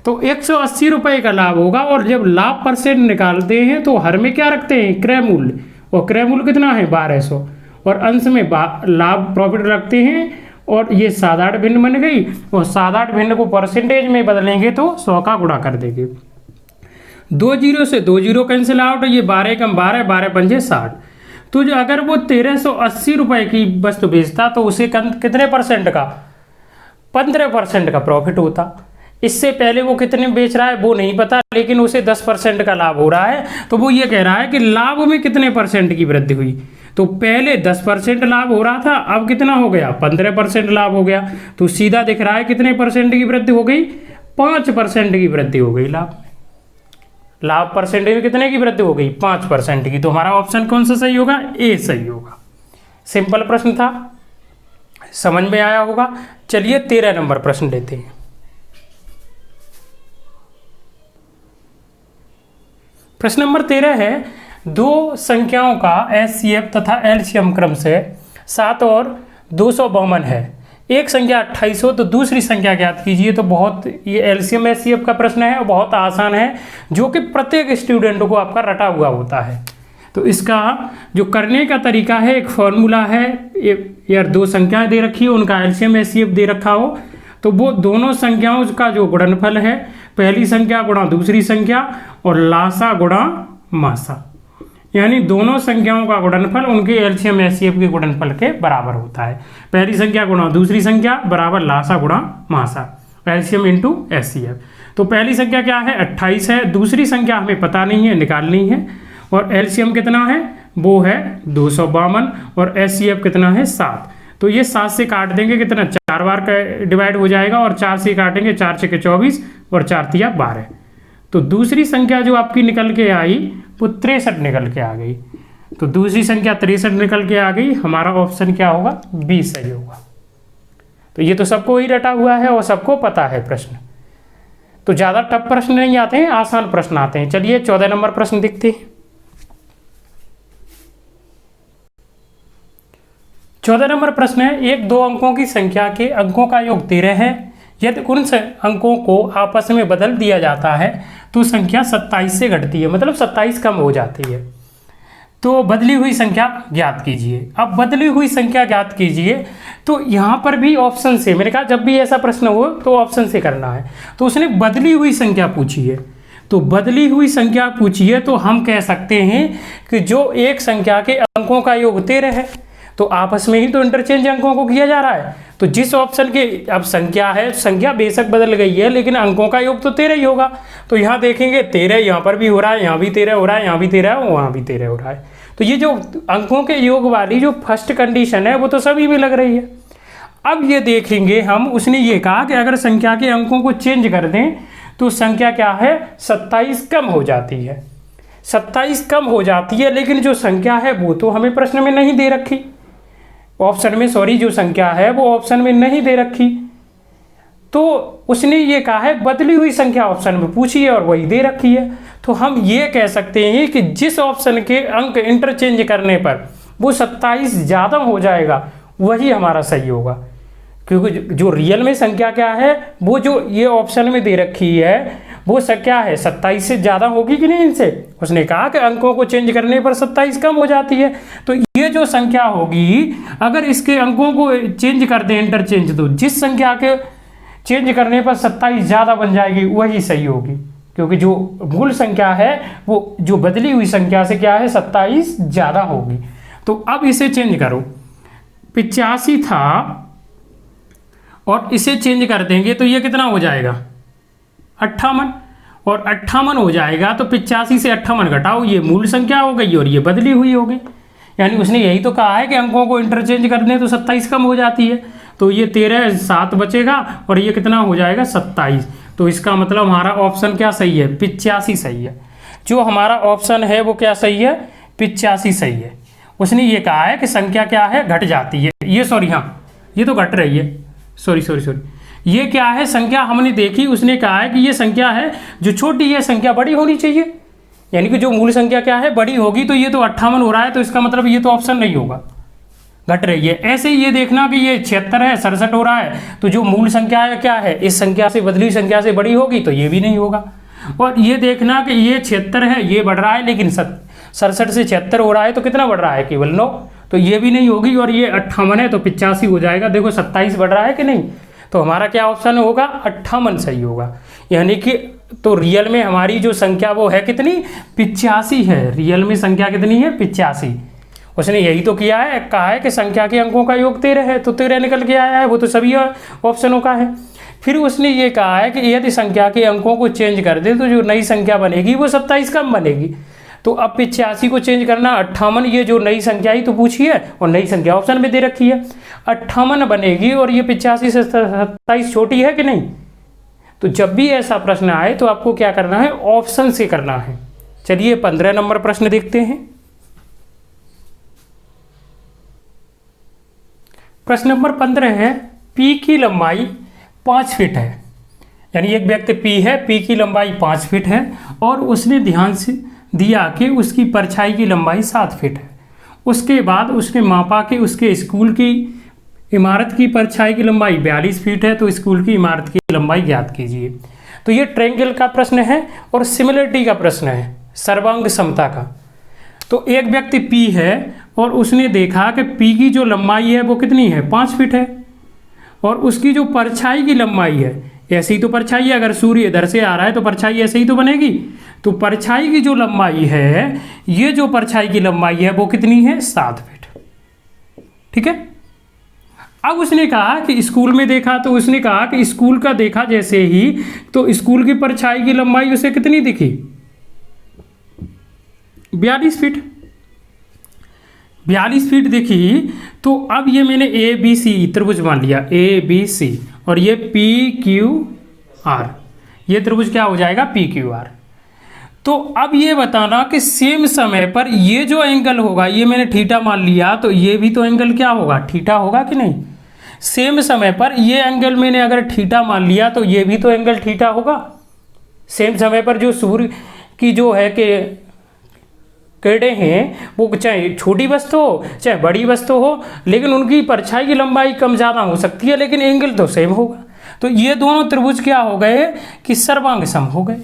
तो 180 रुपये का लाभ होगा, और जब लाभ % निकालते हैं तो हर में क्या रखते हैं, क्रय मूल्य, और क्रय मूल्य कितना है 1200, और अंश में लाभ प्रॉफिट रखते हैं, और ये साधारण भिन्न बन गई, और साधारण भिन्न को परसेंटेज में बदलेंगे तो 100 का गुणा कर देंगे। 2 जीरो से 2 जीरो कैंसिल आउट, ये 12 कम 12, 12 पंजे 60। तो जो अगर वो 1380 रुपये की वस्तु बेचता तो उसे कितने % का, 15% का प्रॉफिट होता। इससे पहले वो कितने बेच रहा है वो नहीं पता, लेकिन उसे 10% का लाभ हो रहा है, तो वो ये कह रहा है कि लाभ में कितने % की वृद्धि हुई। तो पहले 10% लाभ हो रहा था, अब कितना हो गया 15% लाभ हो गया। तो सीधा दिख रहा है कितने % की वृद्धि हो गई, 5% की वृद्धि हो गई लाभ परसेंटेज में कितने की वृद्धि हो गई, 5% की। तो हमारा ऑप्शन कौन सा सही होगा, ए सही होगा। सिंपल प्रश्न था, समझ में आया होगा। चलिए 13 नंबर प्रश्न लेते हैं। प्रश्न नंबर 13 है, 2 संख्याओं का एचसीएफ तथा एलसीएम क्रम से 7 और 252 है। एक संख्या 28 हो तो दूसरी संख्या ज्ञात कीजिए। तो बहुत ये एलसीएम एचसीएफ का प्रश्न है और बहुत आसान है, जो कि प्रत्येक स्टूडेंट को आपका रटा हुआ होता है। तो इसका जो करने का तरीका है, एक फॉर्मूला है, यार 2 संख्याएं दे रखी है, उनका एलसीएम एचसीएफ दे रखा हो, तो वो दोनों संख्याओं का जो गुणनफल है, पहली संख्या गुणा दूसरी संख्या और लासा गुणा मासा, यानी दोनों संख्याओं का गुणनफल उनके एलसीएम एचसीएफ के गुणनफल के बराबर होता है। पहली संख्या गुणा दूसरी संख्या बराबर लासा गुणा मासा, एलसीएम इंटू एचसीएफ। तो पहली संख्या क्या है 28 है, दूसरी संख्या हमें पता नहीं है, निकालनी है, और एलसीएम कितना है वो है 252 और एचसीएफ कितना है 7। तो ये 7 से काट देंगे, कितना 4 बार का डिवाइड हो जाएगा, और 4 से काटेंगे, 4 छके 24 और 4 तिया 12। तो दूसरी संख्या जो आपकी निकल के आई वो 63 निकल के आ गई। तो दूसरी संख्या 63 निकल के आ गई, हमारा ऑप्शन क्या होगा, बी सही होगा। तो ये तो सबको ही रटा हुआ है और सबको पता है प्रश्न। तो ज़्यादा टफ प्रश्न नहीं आते हैं, आसान प्रश्न आते हैं। चलिए 14 नंबर प्रश्न देखते हैं। 14 नंबर प्रश्न है, 1-2 अंकों की संख्या के अंकों का योग 13 है। यदि उन अंकों को आपस में बदल दिया जाता है तो संख्या 27 से घटती है, मतलब 27 कम हो जाती है। तो बदली हुई संख्या ज्ञात कीजिए। अब बदली हुई संख्या ज्ञात कीजिए, तो यहाँ पर भी ऑप्शन से, मैंने कहा जब भी ऐसा प्रश्न हो तो ऑप्शन से करना है। तो उसने बदली हुई संख्या पूछी है, तो बदली हुई संख्या पूछी है तो हम कह सकते हैं कि जो एक संख्या के अंकों का योग 13 है, तो आपस में ही तो इंटरचेंज अंकों को किया जा रहा है। तो जिस ऑप्शन के अब संख्या है, संख्या बेशक बदल गई है लेकिन अंकों का योग तो 13 ही होगा। तो यहाँ देखेंगे 13 यहाँ पर भी हो रहा है, यहाँ भी 13 हो रहा है, यहाँ भी 13 है, वहाँ भी 13 हो रहा है। तो ये जो अंकों के योग वाली जो फर्स्ट कंडीशन है वो तो सभी में लग रही है। अब ये देखेंगे हम, उसने ये कहा कि अगर संख्या के अंकों को चेंज कर दें तो संख्या क्या है, 27 कम हो जाती है। 27 कम हो जाती है, लेकिन जो संख्या है वो तो हमें प्रश्न में नहीं दे रखी, ऑप्शन में, सॉरी, जो संख्या है वो ऑप्शन में नहीं दे रखी। तो उसने ये कहा है बदली हुई संख्या ऑप्शन में पूछी है और वही दे रखी है। तो हम ये कह सकते हैं कि जिस ऑप्शन के अंक इंटरचेंज करने पर वो 27 ज़्यादा हो जाएगा वही हमारा सही होगा, क्योंकि जो रियल में संख्या क्या है, वो जो ये ऑप्शन में दे रखी है वो क्या है, 27 से ज़्यादा होगी कि नहीं इनसे। उसने कहा कि अंकों को चेंज करने पर 27 कम हो जाती है। तो ये जो संख्या होगी, अगर इसके अंकों को चेंज कर दें इंटरचेंज, तो जिस संख्या के चेंज करने पर 27 ज़्यादा बन जाएगी वही सही होगी, क्योंकि जो मूल संख्या है वो जो बदली हुई संख्या से क्या है, 27 ज़्यादा होगी। तो अब इसे चेंज करो, 85 था और इसे चेंज कर देंगे तो ये कितना हो जाएगा, 58, और 58 हो जाएगा। तो 85 से 58 घटाओ, ये मूल संख्या हो गई और ये बदली हुई हो गई। यानी उसने यही तो कहा है कि अंकों को इंटरचेंज कर दें तो 27 कम हो जाती है। तो ये 13 7 बचेगा और ये कितना हो जाएगा, 27। तो इसका मतलब हमारा ऑप्शन क्या सही है, 85 सही है। जो हमारा ऑप्शन है वो क्या सही है, 85 सही है। उसने ये कहा है कि संख्या क्या है, घट जाती है, ये सॉरी, हाँ ये तो घट रही है, सॉरी, ये क्या है, संख्या हमने देखी, उसने कहा है कि ये संख्या है जो छोटी है, संख्या बड़ी होनी चाहिए। यानी कि जो मूल संख्या क्या है, बड़ी होगी। तो ये तो 58 हो रहा है, तो इसका मतलब ये तो ऑप्शन नहीं होगा, घट रही है। ऐसे ही ये देखना कि ये 76 है, 67 हो रहा है, तो जो मूल संख्या है क्या है, इस संख्या से बदली संख्या से बड़ी होगी, तो ये भी नहीं होगा। और ये देखना कि ये 76 है, ये बढ़ रहा है, लेकिन 67 से 76 हो रहा है, तो कितना बढ़ रहा है, केवल 9, तो ये भी नहीं होगी। और ये 58 है तो 85 हो जाएगा। देखो 27 बढ़ रहा है कि नहीं, तो हमारा क्या ऑप्शन होगा, 58 सही होगा। यानी कि तो रियल में हमारी जो संख्या वो है कितनी, 85 है। रियल में संख्या कितनी है, 85। उसने यही तो किया है, कहा है कि संख्या के अंकों का योग 13 है, तो 13 निकल के आया है, वो तो सभी ऑप्शनों का है। फिर उसने ये कहा है कि यदि संख्या के अंकों को चेंज कर दे तो जो नई संख्या बनेगी वो 27 कम बनेगी। तो अब 85 को चेंज करना, 58, ये जो नई संख्या ही तो पूछी है और नई संख्या ऑप्शन में दे रखी है, 58 बनेगी। और ये 85 से 27 छोटी है कि नहीं। तो जब भी ऐसा प्रश्न आए तो आपको क्या करना है, ऑप्शन से करना है। चलिए 15 नंबर प्रश्न देखते हैं। प्रश्न नंबर 15 है, P की लंबाई 5 फीट है। यानी एक व्यक्ति P है, P की लंबाई 5 फीट है और उसने ध्यान से दिया कि उसकी परछाई की लंबाई 7 फीट है। उसके बाद उसने मापा कि उसके स्कूल की इमारत की परछाई की लंबाई 42 फीट है, तो स्कूल की इमारत की लंबाई ज्ञात कीजिए। तो ये ट्रायंगल का प्रश्न है और सिमिलरिटी का प्रश्न है, सर्वांग समता का। तो एक व्यक्ति P है और उसने देखा कि P की जो लंबाई है वो कितनी है, 5 फीट है, और उसकी जो परछाई की लंबाई है, ऐसी तो परछाई है, अगर सूर्य इधर से आ रहा है तो परछाई ऐसे ही तो बनेगी। तो परछाई की जो लंबाई है, ये जो परछाई की लंबाई है वो कितनी है, 7 फीट। ठीक है। अब उसने कहा कि स्कूल में देखा, तो उसने कहा कि स्कूल का देखा जैसे ही, तो स्कूल की परछाई की लंबाई उसे कितनी दिखी, 42 फीट। 42 फीट दिखी। तो अब ये मैंने ABC त्रिभुज मान लिया, ABC, और ये PQR, ये त्रिभुज क्या हो जाएगा, PQR। तो अब ये बताना कि सेम समय पर ये जो एंगल होगा, ये मैंने थीटा मान लिया, तो ये भी तो एंगल क्या होगा, थीटा होगा कि नहीं। सेम समय पर ये एंगल मैंने अगर थीटा मान लिया तो ये भी तो एंगल थीटा होगा। सेम समय पर जो सूर्य की जो है कि किरणें हैं, वो चाहे छोटी वस्तु हो चाहे बड़ी वस्तु हो, लेकिन उनकी परछाई की लंबाई कम ज़्यादा हो सकती है, लेकिन एंगल तो सेम होगा। तो ये दोनों त्रिभुज क्या हो गए कि सर्वांग सम हो गए।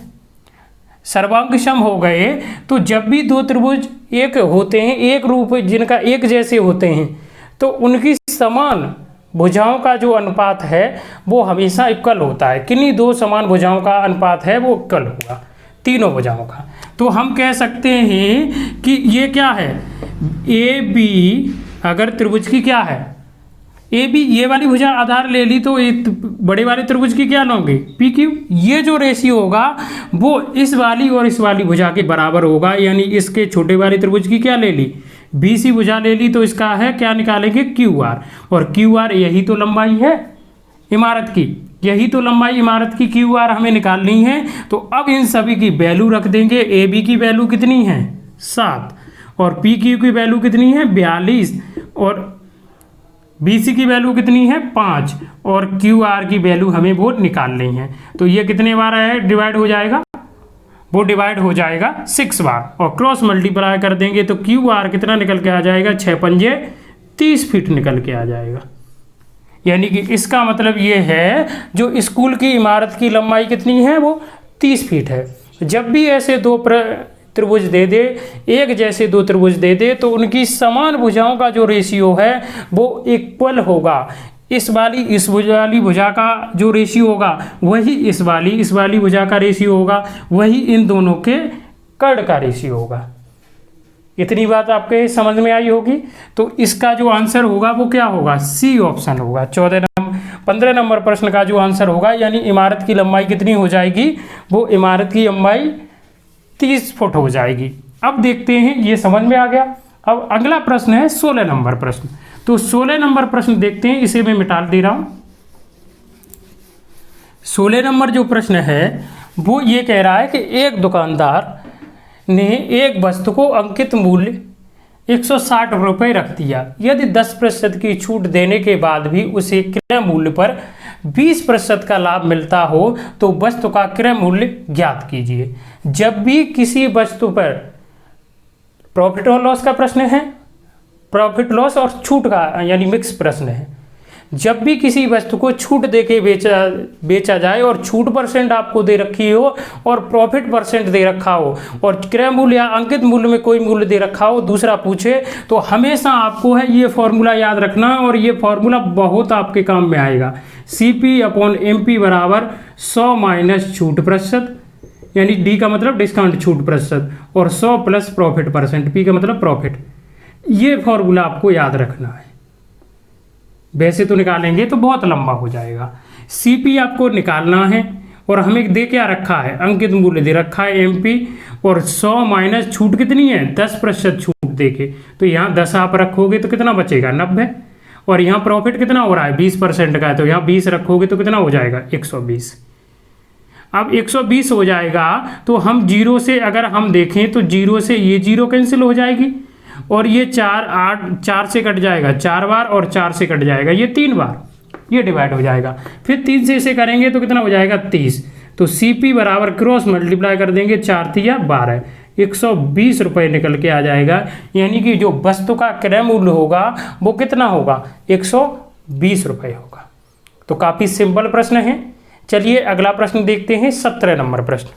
सर्वांग सम हो गए। तो जब भी दो त्रिभुज एक होते हैं, एक रूप जिनका एक जैसे होते हैं, तो उनकी समान भुजाओं का जो अनुपात है वो हमेशा इक्वल होता है। किन्हीं दो समान भुजाओं का अनुपात है वो इक्वल होगा, तीनों भुजाओं का। तो हम कह सकते हैं कि ये क्या है, AB अगर त्रिभुज की क्या है ए बी, ये वाली भुजा आधार ले ली तो ये बड़े वाले त्रिभुज की क्या लोगे पी क्यू। ये जो रेशियो होगा वो इस वाली और इस वाली भुजा के बराबर होगा, यानी इसके छोटे वाले त्रिभुज की क्या ले ली बी सी भुजा ले ली, तो इसका है क्या निकालेंगे क्यू आर, और क्यू आर यही तो लंबाई है इमारत की, यही तो लंबाई इमारत की क्यू आर हमें निकालनी है। तो अब इन सभी की वैल्यू रख देंगे। ए बी की वैल्यू कितनी है 7 और पी क्यू की वैल्यू कितनी है 42 और बी सी की वैल्यू कितनी है 5 और क्यू आर की वैल्यू हमें वो निकालनी है। तो ये कितने बार है डिवाइड हो जाएगा, वो डिवाइड हो जाएगा 6 बार, और क्रॉस मल्टीप्लाई कर देंगे तो क्यू आर कितना निकल के आ जाएगा 6 पंजे 30 फीट निकल के आ जाएगा। यानी कि इसका मतलब ये है जो स्कूल की इमारत की लंबाई कितनी है वो 30 फीट है। जब भी ऐसे दो त्रिभुज दे दे, एक जैसे दो त्रिभुज दे दे, तो उनकी समान भुजाओं का जो रेशियो है वो इक्वल होगा। इस वाली भुजा का जो रेशियो होगा वही इस वाली भुजा का रेशियो होगा, वही इन दोनों के कर्ण का रेशियो होगा। इतनी बात आपके समझ में आई होगी। तो इसका जो आंसर होगा वो क्या होगा सी ऑप्शन होगा। 15 नंबर प्रश्न का जो आंसर होगा, यानी इमारत की लंबाई कितनी हो जाएगी, वो इमारत की लंबाई 30 फुट हो जाएगी। अब देखते हैं, ये समझ में आ गया। अब अगला प्रश्न है 16 नंबर प्रश्न। तो 16 नंबर प्रश्न देखते हैं, इसे मैं मिटा दे रहा हूं। 16 नंबर जो प्रश्न है वो ये कह रहा है कि एक दुकानदार ने एक वस्तु को अंकित मूल्य 160 रुपये रख दिया। यदि 10% की छूट देने के बाद भी उसे क्रय मूल्य पर 20% का लाभ मिलता हो तो वस्तु का क्रय मूल्य ज्ञात कीजिए। जब भी किसी वस्तु पर प्रॉफिट और लॉस का प्रश्न है, प्रॉफिट लॉस और छूट का यानी मिक्स प्रश्न है। जब भी किसी वस्तु को छूट देके बेचा जाए और छूट परसेंट आपको दे रखी हो और प्रॉफिट परसेंट दे रखा हो और क्रय मूल्य या अंकित मूल्य में कोई मूल्य दे रखा हो, दूसरा पूछे, तो हमेशा आपको है ये फॉर्मूला याद रखना, और ये फॉर्मूला बहुत आपके काम में आएगा। CP/MP बराबर 100 माइनस छूट प्रतिशत, यानी D का मतलब डिस्काउंट छूट प्रतिशत, और 100 प्लस प्रॉफिट परसेंट, P का मतलब प्रॉफिट। ये फॉर्मूला आपको याद रखना है। वैसे तो निकालेंगे तो बहुत लंबा हो जाएगा। CP आपको निकालना है और हमें दे क्या रखा है, अंकित मूल्य दे रखा है MP, और 100 माइनस छूट कितनी है 10% छूट देके, तो यहाँ 10 आप रखोगे तो कितना बचेगा 90, और यहाँ प्रॉफिट कितना हो रहा है 20% का है, तो यहाँ 20 रखोगे तो कितना हो जाएगा 120। अब 120 हो जाएगा तो हम जीरो से अगर हम देखें तो जीरो से ये जीरो कैंसिल हो जाएगी, और ये 4 से कट जाएगा 4 बार, और 4 से कट जाएगा ये 3 बार, ये डिवाइड हो जाएगा। फिर 3 से इसे करेंगे तो कितना हो जाएगा 30। तो CP बराबर क्रॉस मल्टीप्लाई कर देंगे 4 तिया 12, 120 रुपये निकल के आ जाएगा। यानी कि जो वस्तु का क्रय मूल्य होगा वो कितना होगा 120 रुपये होगा। तो काफ़ी सिंपल प्रश्न है। चलिए अगला प्रश्न देखते हैं 17 नंबर प्रश्न।